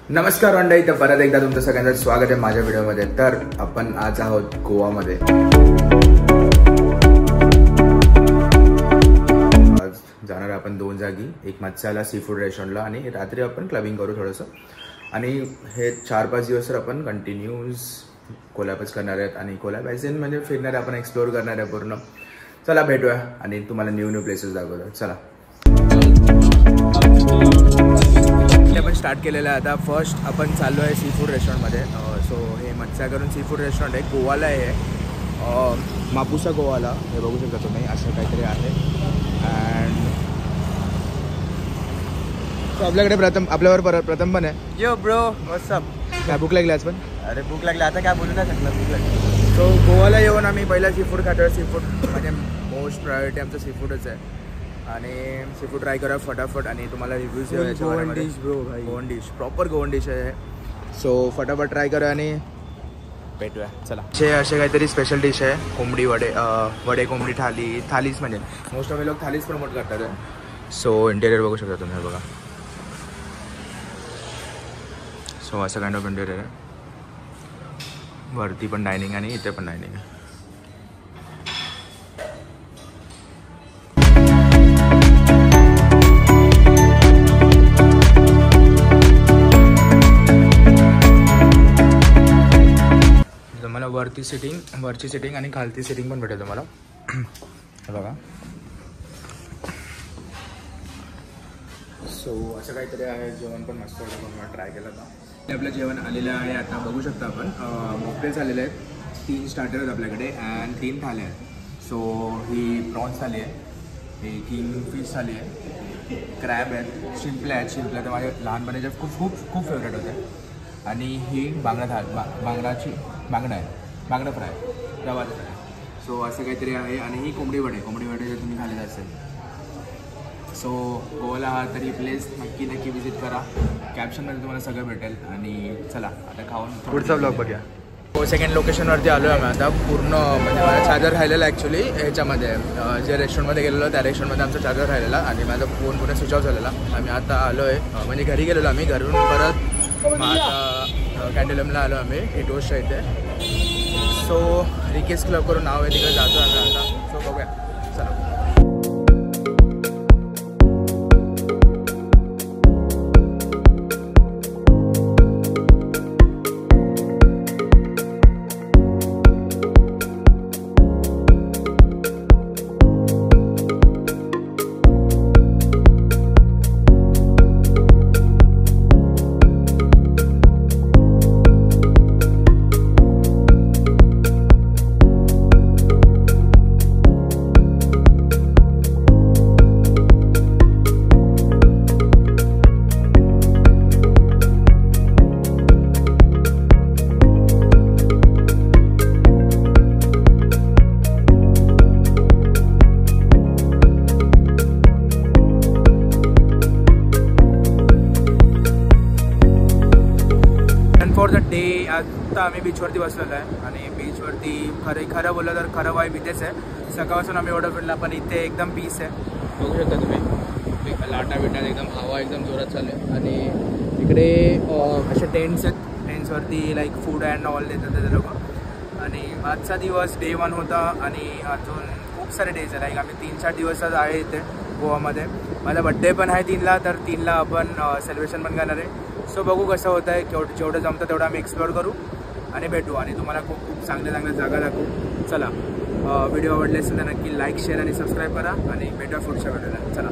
नमस्कार मंडळी, तर परत एकदा तुमचं सगळ्यांचं स्वागत आहे माझ्या व्हिडिओमध्ये। तर आपण आज आहोत गोवामध्ये। आज जाणार आपण दोन जागी, एक मत्स्याला सी फूड रेस्टॉरंटला आणि रात्री आपण क्लबिंग करू थोडंसं। आणि हे 4-5 दिवस तर आपण कंटिन्यूस कोलॅबच करणार आहेत आणि कोलॅब ॲज इन म्हणजे फिरणार आहे, आपण एक्सप्लोर करणार आहे पूर्ण। चला भेटूया आणि तुम्हाला न्यू प्लेसेस दाखवतो। चला आपण स्टार्ट केलेलं आहे आता। फर्स्ट आपण चाललो आहे सी फूड रेस्टॉरंटमध्ये। सो हे मत्स्या करून सी फूड रेस्टॉरंट आहे, गोवाला आहे, मापुसा गोवाला। हे बघू शकता तुम्ही, असं काहीतरी आहे। अँड तो आपल्याकडे प्रथम पण आहे। यो ब्रो, व्हॉट्स अप? काय भूक लागली आज पण? अरे भूक लागली, आता काय बोलू नाही शकणार, भूक लागली। सो गोवाला येऊन आम्ही पहिला सी फूड खातो। सी फूड म्हणजे मोस्ट प्रायोरिटी आमचं सी फूडच आहे आणि सी फूड ट्राय करा फटाफट आणि तुम्हाला रिव्ह्यूज गोवन डिश ब्रो भाई, Goan dish, proper Goan dish आहे। सो फटाफट ट्राय करा आणि भेटूया। चला असे काहीतरी स्पेशल डिश आहे, कोंबडी वडे कोंबडी थालीच म्हणजे मोस्ट ऑफ लोक थालीच प्रमोट करतात। सो इंटेरियर बघू शकता तुम्ही, बघा। सो असं काइंड ऑफ इंटेरियर आहे, वरती पण डायनिंग आणि इथे पण डायनिंग आहे। तुम्हाला वरची सिटिंग आणि खालती सिटिंग पण भेटेल तुम्हाला, बघा। सो असं काहीतरी आहे, जेवण पण मस्त होतं, तुम्हाला ट्राय केलं होतं। आपलं जेवण आलेलं आहे, आता बघू शकता आपण। मोकटेल्स आलेले आहेत, 3 स्टार्टर आहेत आपल्याकडे आणि 3 थाल्या आहेत। सो ही प्रॉन्स थाली आहे, ही किंग फिश थाली आहे, क्रॅब आहेत, शिंपल्या आहेत। शिंपल्या तर माझ्या लहानपणाच्या खूप फेवरेट होते। आणि ही बांगडा फ्राय, रवा फ्राय। सो असं काहीतरी आहे आणि ही कोंबडी वडे जर तुम्ही खाल्लेलं असेल। सो गोवाला हा तरी प्लेस नक्की विजिट करा, कॅप्शनमध्ये तुम्हाला सगळं भेटेल। आणि चला आता खाऊन पुढचा ब्लॉग बघूया। हो, सेकंड लोकेशनवरती आलो आहे आम्ही आता। पूर्ण म्हणजे माझा चार्जर राहिलेला ॲक्च्युली ह्याच्यामध्ये, जे रेस्टॉरंटमध्ये गेलेलो त्या रेस्टॉरंटमध्ये आमचा चार्जर राहिलेला आणि माझा फोन पूर्ण स्विच ऑफ झालेला। आम्ही आता आलो आहे म्हणजे घरी गेलेलो आम्ही, घरून परत मग आता कॅन्डलमला आलो आम्ही, इटोसच्या इथे। सो रिकेस क्लब करून नाव आहे, तिकडे जातो आम्ही आता। सो बघूया, चला। फॉर द डे आता आम्ही बीचवरती बसलेलो आहे आणि बीचवरती खरं बोललं तर खरं वाईब इथेच आहे। सकाळपासून आम्ही एवढं फिरला पण इथे एकदम पीस आहे, बघू शकता तुम्ही। लाटा बिटात एकदम हवा एकदम जोरात चालू आहे आणि इकडे असे टेंट्स आहेत, टेंट्सवरती लाईक फूड अँड ऑल देतात ते लोक। आणि आजचा दिवस डे 1 होता आणि अजून खूप सारे डेज आहे, लाईक आम्ही 3-4 दिवसच आहे इथे गोवामध्ये। माझा बड्डे पण आहे 3ला, तर 3ला आपण सेलिब्रेशन पण करणार आहे। सो बघू कसं होतं आहे, जेवढं जमतं तेवढं आम्ही एक्सप्लोर करू आणि भेटू आणि तुम्हाला खूप चांगल्या जागा दाखवू। चला, व्हिडिओ आवडले असेल तर नक्की लाईक, शेअर आणि सबस्क्राईब करा आणि भेटूया पुढच्या व्हिडिओला। चला।